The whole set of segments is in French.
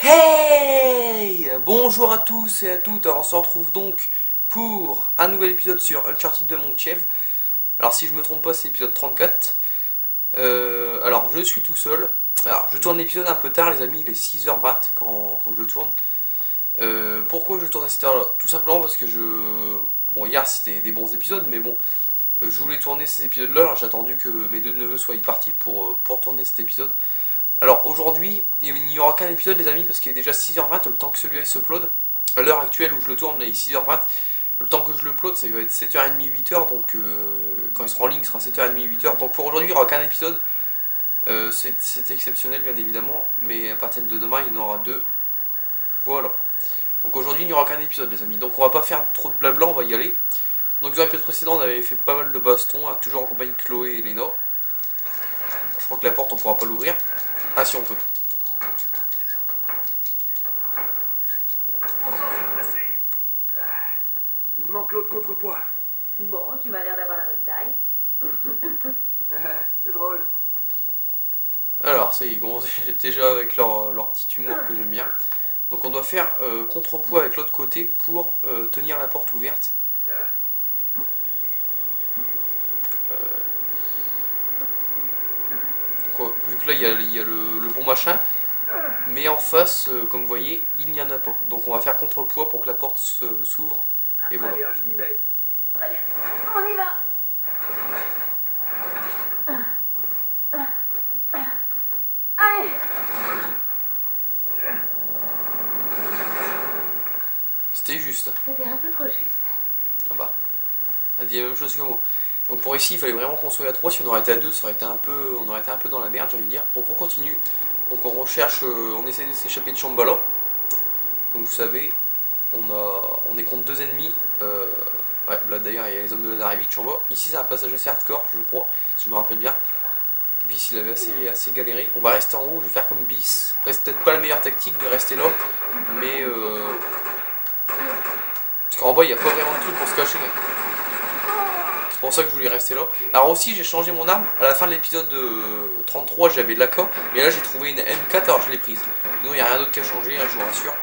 Hey! Bonjour à tous et à toutes, alors on se retrouve donc pour un nouvel épisode sur Uncharted de Montchiev. Alors si je me trompe pas, c'est l'épisode 34. Alors je suis tout seul. Alors je tourne l'épisode un peu tard les amis, il est 6h20 quand je le tourne. Pourquoi je tourne à cette heure-là? Tout simplement parce que Bon, hier c'était des bons épisodes, mais bon, je voulais tourner ces épisodes-là, alors j'ai attendu que mes deux neveux soient partis pour tourner cet épisode. Alors aujourd'hui, il n'y aura qu'un épisode les amis parce qu'il est déjà 6h20, le temps que celui-là il se upload. À l'heure actuelle où je le tourne, là il est 6h20. Le temps que je le upload, ça va être 7h30, 8h, donc quand il sera en ligne, il sera 7h30, 8h. Donc pour aujourd'hui, il n'y aura qu'un épisode. C'est exceptionnel bien évidemment, mais à partir de demain, il y en aura deux. Voilà. Donc aujourd'hui, il n'y aura qu'un épisode les amis. Donc on va pas faire trop de blabla, on va y aller. Donc dans l'épisode précédent, on avait fait pas mal de bastons, hein, toujours en compagnie de Chloé et Lena. Je crois que la porte, on pourra pas l'ouvrir. Ah si, on peut. Il manque l'autre contrepoids. Bon, tu m'as l'air d'avoir la bonne taille. C'est drôle. Alors, ça y est, ils commencent déjà avec leur petit humour que j'aime bien. Donc on doit faire contrepoids avec l'autre côté pour tenir la porte ouverte. Donc, vu que là, il y a le bon machin, mais en face, comme vous voyez, il n'y en a pas. Donc on va faire contrepoids pour que la porte s'ouvre. Et voilà. Très bien, je m'y mets. Très bien, on y va. Allez. C'était juste. Hein. C'était un peu trop juste. Ah bah. Elle dit la même chose que moi. Donc pour ici, il fallait vraiment qu'on soit à 3. Si on aurait été à 2, ça aurait été on aurait été un peu dans la merde, j'ai envie de dire. Donc on continue. Donc on recherche, on essaie de s'échapper de Shambhala. Comme vous savez, on est contre deux ennemis. Ouais, là d'ailleurs, il y a les hommes de Lazarevitch en bas. Ici, c'est un passage assez hardcore, je crois, si je me rappelle bien. Bis, il avait assez galéré. On va rester en haut, je vais faire comme Bis. Après, c'est peut-être pas la meilleure tactique de rester là, mais parce qu'en bas, il n'y a pas vraiment de truc pour se cacher. C'est pour ça que je voulais rester là. Alors aussi, j'ai changé mon arme. À la fin de l'épisode 33, j'avais de l'AK, mais là, j'ai trouvé une M4, alors je l'ai prise. Sinon, il n'y a rien d'autre qu'à changer, hein, je vous rassure.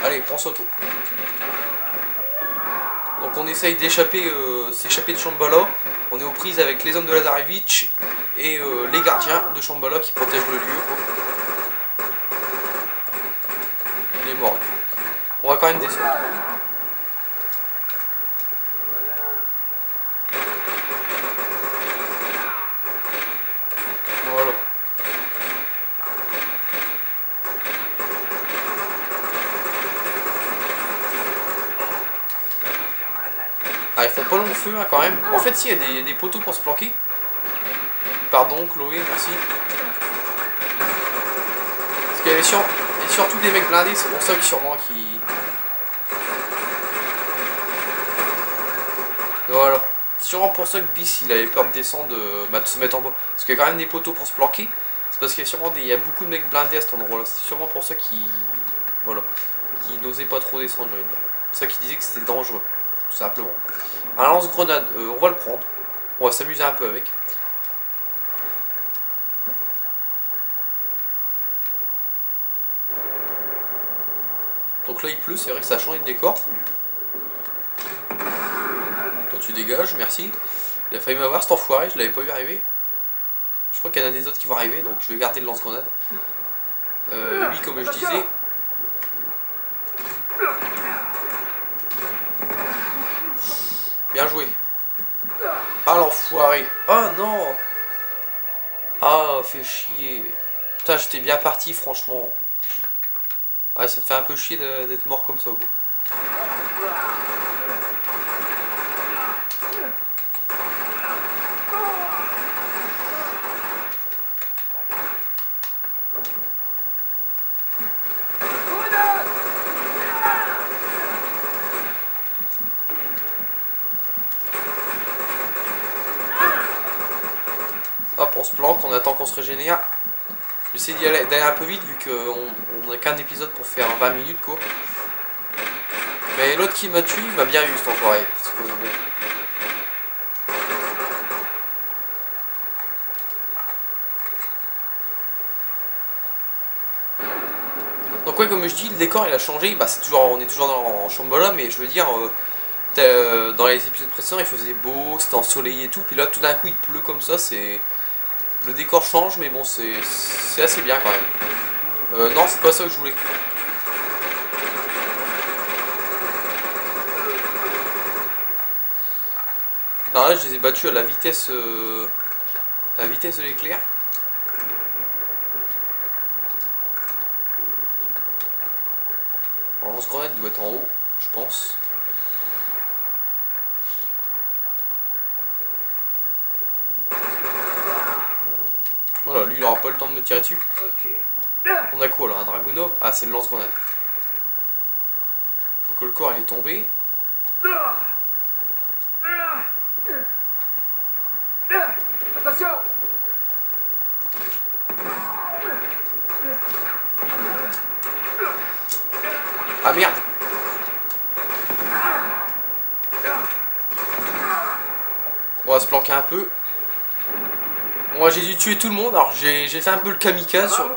Allez, prends Soto. Donc on essaye d'échapper s'échapper de Shambhala. On est aux prises avec les hommes de Lazarevitch et les gardiens de Shambhala qui protègent le lieu. Quoi. Il est mort. On va quand même descendre. Voilà. Ah, ils font pas long feu hein, quand même. En fait, si, il y a des poteaux pour se planquer. Pardon, Chloé, merci. Parce qu'il y avait surtout des mecs blindés, c'est pour ça que sûrement qui. Voilà. C'est sûrement pour ça que Bis il avait peur de descendre, de se mettre en bas. Parce qu'il y a quand même des poteaux pour se planquer. C'est parce qu'il y a sûrement il y a beaucoup de mecs blindés à cet endroit-là. C'est sûrement pour ça qu'ils. Voilà. Qu'ils n'osaient pas trop descendre, j'ai envie de dire. C'est ça qu'ils disaient que c'était dangereux. Tout simplement. Un lance-grenade, on va le prendre. On va s'amuser un peu avec. Donc là il pleut, c'est vrai que ça a changé de décor. Toi tu dégages, merci. Il a failli m'avoir cet enfoiré, je l'avais pas vu arriver. Je crois qu'il y en a des autres qui vont arriver, donc je vais garder le lance-grenade. Lui, comme je disais. Bien joué. Ah l'enfoiré. Oh non. Ah, fait chier. Putain, j'étais bien parti, franchement. Ouais, ça me fait un peu chier d'être mort comme ça. Bon. Hop, on se planque, on attend qu'on se régénère. J'essaie d'aller un peu vite vu qu'on n'a qu'un épisode pour faire 20 minutes quoi. Mais l'autre qui m'a tué, il m'a bien eu cet enfoiré. Parce que, bon. Donc ouais, comme je dis, le décor il a changé, bah c'est toujours, on est toujours en Shambhala, mais je veux dire, dans les épisodes précédents il faisait beau, c'était ensoleillé et tout, puis là tout d'un coup il pleut comme ça, c'est... Le décor change, mais bon c'est assez bien quand même. Non, c'est pas ça que je voulais. Alors là je les ai battus à la vitesse de l'éclair. Alors lance-grenade doit être en haut, je pense. Voilà, lui il aura pas le temps de me tirer dessus. On a quoi là? Un Dragunov? Ah, c'est le lance-grenade. Donc le corps il est tombé. Attention! Ah merde! On va se planquer un peu. Moi j'ai dû tuer tout le monde, alors j'ai fait un peu le kamikaze sur...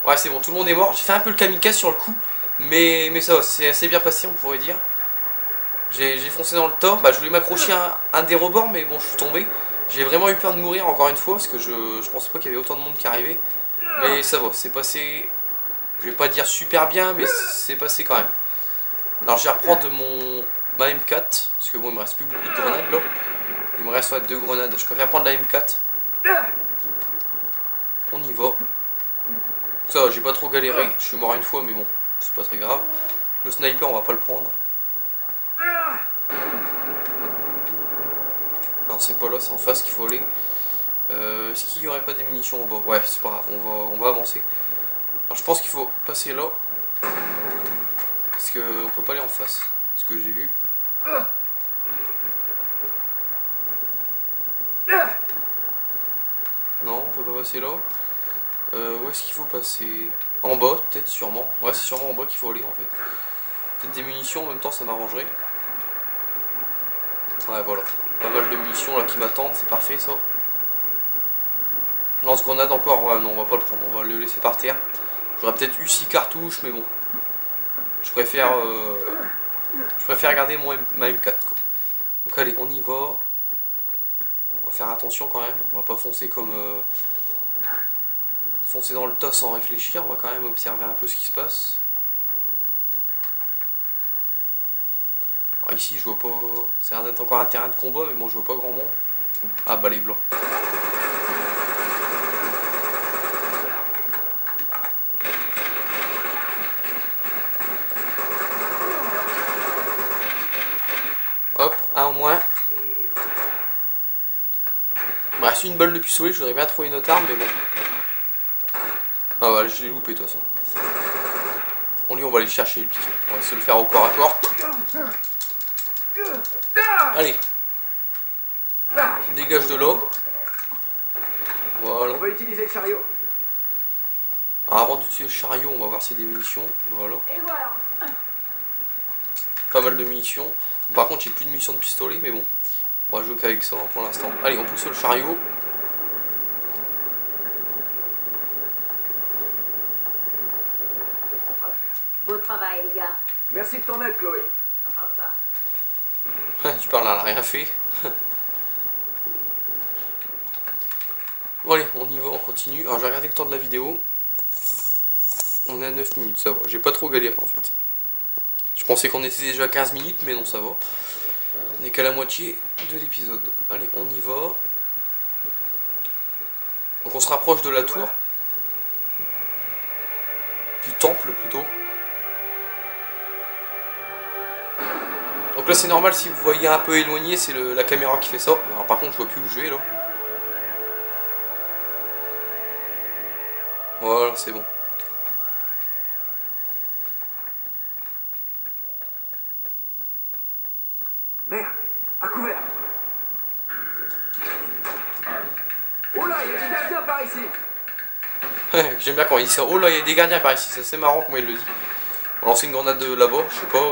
Ouais c'est bon, tout le monde est mort. J'ai fait un peu le kamikaze sur le coup, mais ça va, c'est assez bien passé on pourrait dire. J'ai foncé dans le tas, bah je voulais m'accrocher à un des rebords mais bon je suis tombé. J'ai vraiment eu peur de mourir encore une fois parce que je pensais pas qu'il y avait autant de monde qui arrivait. Mais ça va, c'est passé, je vais pas dire super bien mais c'est passé quand même. Alors je vais reprendre ma M4, parce que bon il me reste plus beaucoup de grenades là. Il me reste 2 grenades, je préfère prendre la M4. On y va. Ça j'ai pas trop galéré, je suis mort une fois mais bon, c'est pas très grave. Le sniper on va pas le prendre. Non c'est pas là, c'est en face qu'il faut aller. Est-ce qu'il y aurait pas des munitions en bas? Ouais c'est pas grave, on va avancer. Alors je pense qu'il faut passer là. Parce qu'on peut pas aller en face, ce que j'ai vu. Non, on peut pas passer là. Où est-ce qu'il faut passer? En bas, peut-être, sûrement. Ouais, c'est sûrement en bas qu'il faut aller en fait. Peut-être des munitions en même temps, ça m'arrangerait. Ouais, voilà. Pas mal de munitions là qui m'attendent, c'est parfait ça. Lance-grenade encore, ouais, non, on va pas le prendre, on va le laisser par terre. J'aurais peut-être eu 6 cartouches, mais bon. Je préfère garder ma M4 quoi. Donc allez, on y va. On va faire attention quand même, on va pas foncer comme... foncer dans le tas sans réfléchir, on va quand même observer un peu ce qui se passe. Alors ici je vois pas... Ça a l'air d'être encore un terrain de combat, mais bon je vois pas grand monde. Ah bah les blancs. Hop, un au moins. Il me reste une balle de pistolet, je voudrais bien trouver une autre arme, mais bon. Ah voilà, je l'ai loupé de toute façon. Bon, lui, on va aller le chercher, lui. On va se le faire au corps à corps. Allez. Dégage de l'eau. Voilà. On va utiliser le chariot. Alors, avant d'utiliser le chariot, on va voir s'il y a des munitions. Voilà. Et voilà. Pas mal de munitions. Bon, par contre, j'ai plus de munitions de pistolet, mais bon. On va jouer qu'avec ça hein, pour l'instant. Allez, on pousse le chariot. Beau travail, les gars. Merci de ton aide, Chloé. N'en parle pas. Tu parles, elle a rien fait. Bon allez, on y va, on continue. Alors j'ai regardé le temps de la vidéo. On est à 9 minutes, ça va. J'ai pas trop galéré en fait. Je pensais qu'on était déjà à 15 minutes, mais non, ça va. On n'est qu'à la moitié de l'épisode. Allez, on y va. Donc on se rapproche de la tour. Du temple plutôt. Donc là c'est normal, si vous voyez un peu éloigné, c'est la caméra qui fait ça. Alors par contre je vois plus où je vais là. Voilà, c'est bon. Merde, à couvert. Oh là, il y a des gardiens par ici. J'aime bien quand il dit ça. Oh là, il y a des gardiens par ici. C'est assez marrant comment il le dit. On lance une grenade là-bas, je sais pas,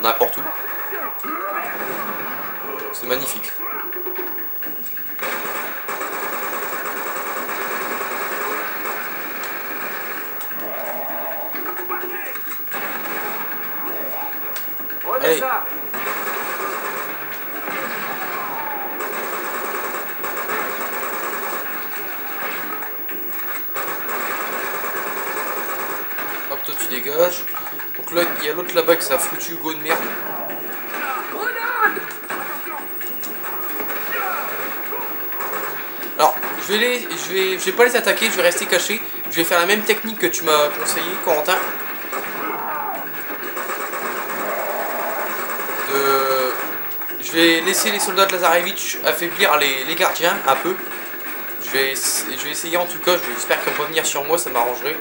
n'importe où. C'est magnifique. tu dégages. Donc là, il y a l'autre là-bas qui s'est foutu Hugo de merde. Alors, je vais pas les attaquer, je vais rester caché. Je vais faire la même technique que tu m'as conseillé, Corentin. Je vais laisser les soldats de Lazarevitch affaiblir les gardiens un peu. Je vais essayer en tout cas, j'espère qu'ils vont pas venir sur moi, ça m'arrangerait.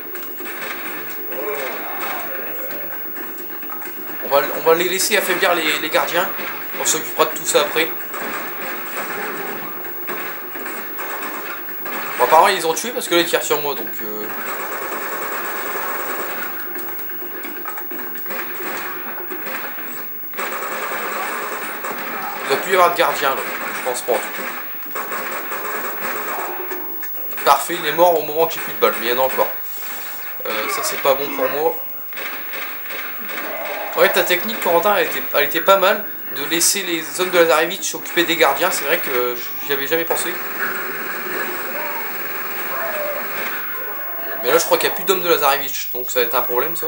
On va les laisser affaiblir les gardiens. On s'occupera de tout ça après. Bon, apparemment ils ont tué parce que là ils tirent sur moi donc... Il doit plus y avoir de gardien là, je pense pas en tout cas. Parfait, il est mort au moment que j'ai plus de balles, mais il y en a encore. Ça c'est pas bon pour moi. Ouais, ta technique Corentin elle était pas mal. De laisser les zones de Lazarevitch s'occuper des gardiens, c'est vrai que j'y avais jamais pensé. Mais là je crois qu'il n'y a plus d'hommes de Lazarevitch, donc ça va être un problème ça.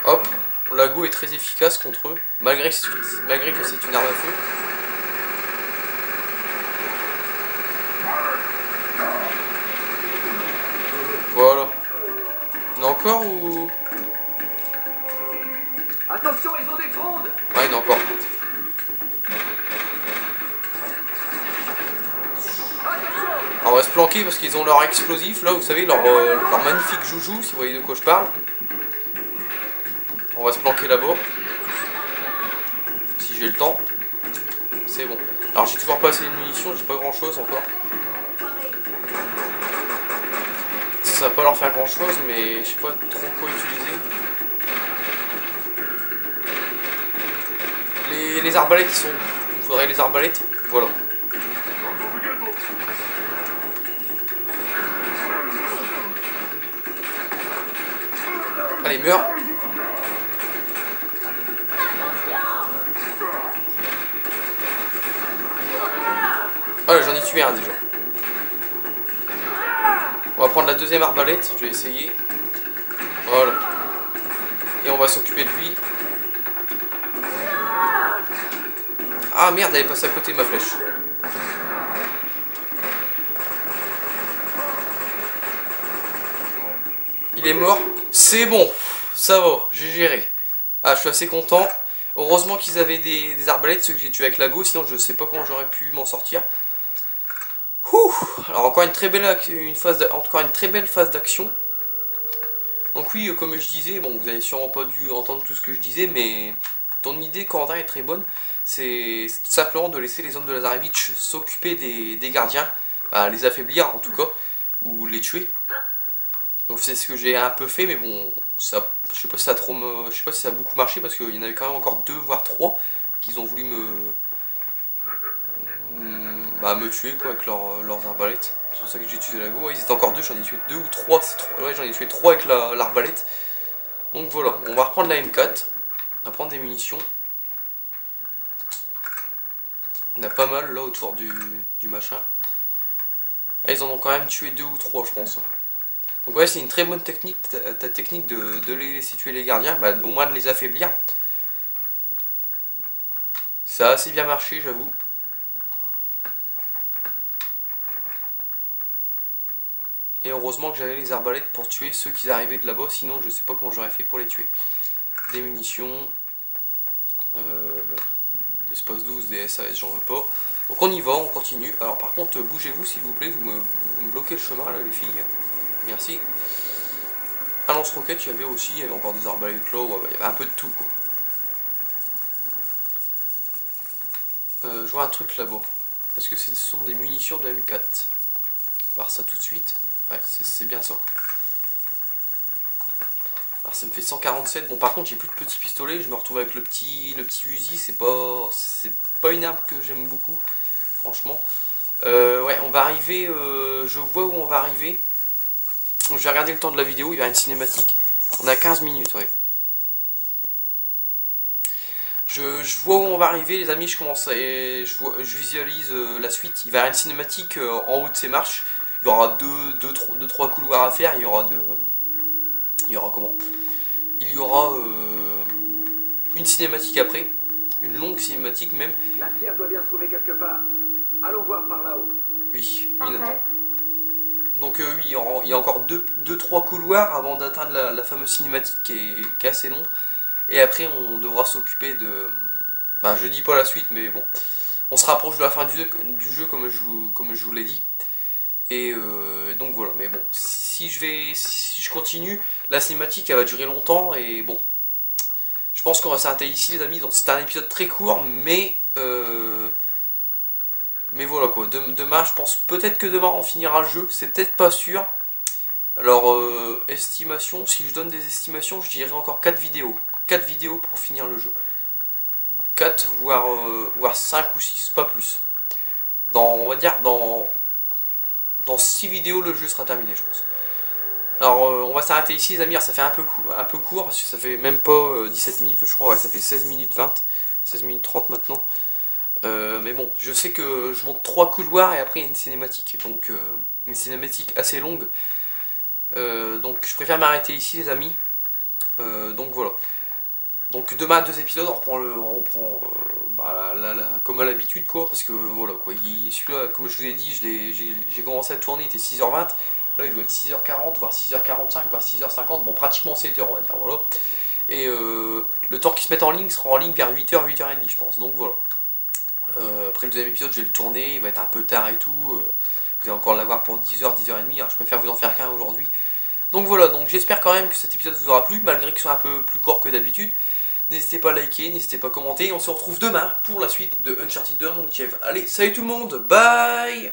Hop, Lago est très efficace contre eux, malgré que c'est une arme à feu. Voilà. Il y en a encore ou... Attention, ils ont des frondes. Ouais, il y en a encore. Alors on va se planquer parce qu'ils ont leur explosif, là vous savez, leur magnifique joujou, si vous voyez de quoi je parle. On va se planquer là-bas. Si j'ai le temps. C'est bon. Alors j'ai toujours pas assez de munitions, j'ai pas grand chose encore. Ça va pas leur faire grand chose, mais je sais pas trop quoi utiliser. Les arbalètes sont... Il faudrait les arbalètes. Voilà. Allez, meurs. Ah, j'en ai tué un déjà. On va prendre la deuxième arbalète, je vais essayer. Voilà. Et on va s'occuper de lui. Ah merde, elle est passée à côté de ma flèche. Il est mort. C'est bon. Ça va, j'ai géré. Ah, je suis assez content. Heureusement qu'ils avaient des arbalètes, ceux que j'ai tués avec Lago, sinon je sais pas comment j'aurais pu m'en sortir. Ouh. Alors encore une très belle phase d'action. Donc oui, comme je disais, bon, vous avez sûrement pas dû entendre tout ce que je disais, mais ton idée, Corentin, est très bonne. C'est tout simplement de laisser les hommes de Lazarevitch s'occuper des gardiens, bah, les affaiblir en tout cas, ou les tuer. Donc c'est ce que j'ai un peu fait, mais bon, ça, je sais pas si ça a beaucoup marché parce qu'il y en avait quand même encore 2 voire 3 qui ont voulu me tuer quoi avec leurs arbalètes. C'est pour ça que j'ai tué Lago. Ouais, ils étaient encore 2, j'en ai tué 2 ou 3. Ouais, j'en ai tué 3 avec l'arbalète. Donc voilà, on va reprendre la M4. On va prendre des munitions. On a pas mal là autour du machin. Ah, ils en ont quand même tué 2 ou 3 je pense. Donc ouais, c'est une très bonne technique, ta technique de les laisser tuer les gardiens, bah, au moins de les affaiblir. Ça a assez bien marché, j'avoue. Et heureusement que j'avais les arbalètes pour tuer ceux qui arrivaient de là-bas, sinon je sais pas comment j'aurais fait pour les tuer. Des munitions, des espace 12, des SAS, j'en veux pas. Donc on y va, on continue. Alors par contre, bougez-vous s'il vous plaît, vous me bloquez le chemin là les filles. Merci. Un lance-roquette, il y avait aussi encore des arbalètes là, ouais, il y avait un peu de tout quoi. Je vois un truc là-bas. Est-ce que ce sont des munitions de M4? On va voir ça tout de suite. Ouais, c'est bien ça. Alors ça me fait 147. Bon par contre j'ai plus de petits pistolets. Je me retrouve avec le petit fusil. C'est pas une arme que j'aime beaucoup. Franchement. Ouais, on va arriver. Je vois où on va arriver. Je vais regarder le temps de la vidéo. Il y aura une cinématique. On a 15 minutes, ouais. Je vois où on va arriver les amis, je visualise la suite. Il va y avoir une cinématique en haut de ces marches. Il y aura deux, trois couloirs à faire. Il y aura comment? Il y aura une cinématique après, une longue cinématique même. La pierre doit bien se trouver quelque part. Allons voir par là-haut. Oui, Parfait. attends. Donc oui, il y a encore deux, trois couloirs avant d'atteindre la fameuse cinématique qui est assez long. Et après on devra s'occuper de... Bah je dis pas la suite mais bon. On se rapproche de la fin du jeu comme je vous l'ai dit. Et donc voilà, mais bon, si je continue, la cinématique elle va durer longtemps et bon. Je pense qu'on va s'arrêter ici les amis, donc c'est un épisode très court mais voilà quoi, demain je pense peut-être que demain on finira le jeu, c'est peut-être pas sûr. Alors estimation, si je donne des estimations je dirais encore 4 vidéos. 4 vidéos pour finir le jeu. 4 voire 5 ou 6, pas plus. On va dire dans 6 vidéos le jeu sera terminé je pense. Alors on va s'arrêter ici les amis, alors, ça fait un peu court parce que ça fait même pas 17 minutes je crois, ouais, ça fait 16 minutes 20, 16 minutes 30 maintenant. Mais bon, je sais que je monte 3 couloirs et après il y a une cinématique, donc une cinématique assez longue. Donc je préfère m'arrêter ici les amis. Donc voilà. Donc demain 2 épisodes, on reprend comme à l'habitude quoi, parce que voilà quoi, celui-là comme je vous ai dit, j'ai commencé à tourner, il était 6h20, là il doit être 6h40, voire 6h45, voire 6h50, bon pratiquement 7h on va dire, voilà. Et le temps qu'il se mette en ligne sera en ligne vers 8h, 8h30 je pense, donc voilà. Après le deuxième épisode je vais le tourner, il va être un peu tard et tout, vous allez encore l'avoir pour 10h, 10h30, alors je préfère vous en faire qu'un aujourd'hui. Donc voilà, donc j'espère quand même que cet épisode vous aura plu, malgré qu'il soit un peu plus court que d'habitude. N'hésitez pas à liker, n'hésitez pas à commenter, on se retrouve demain pour la suite de Uncharted 2 à Monkey. Allez, salut tout le monde, bye!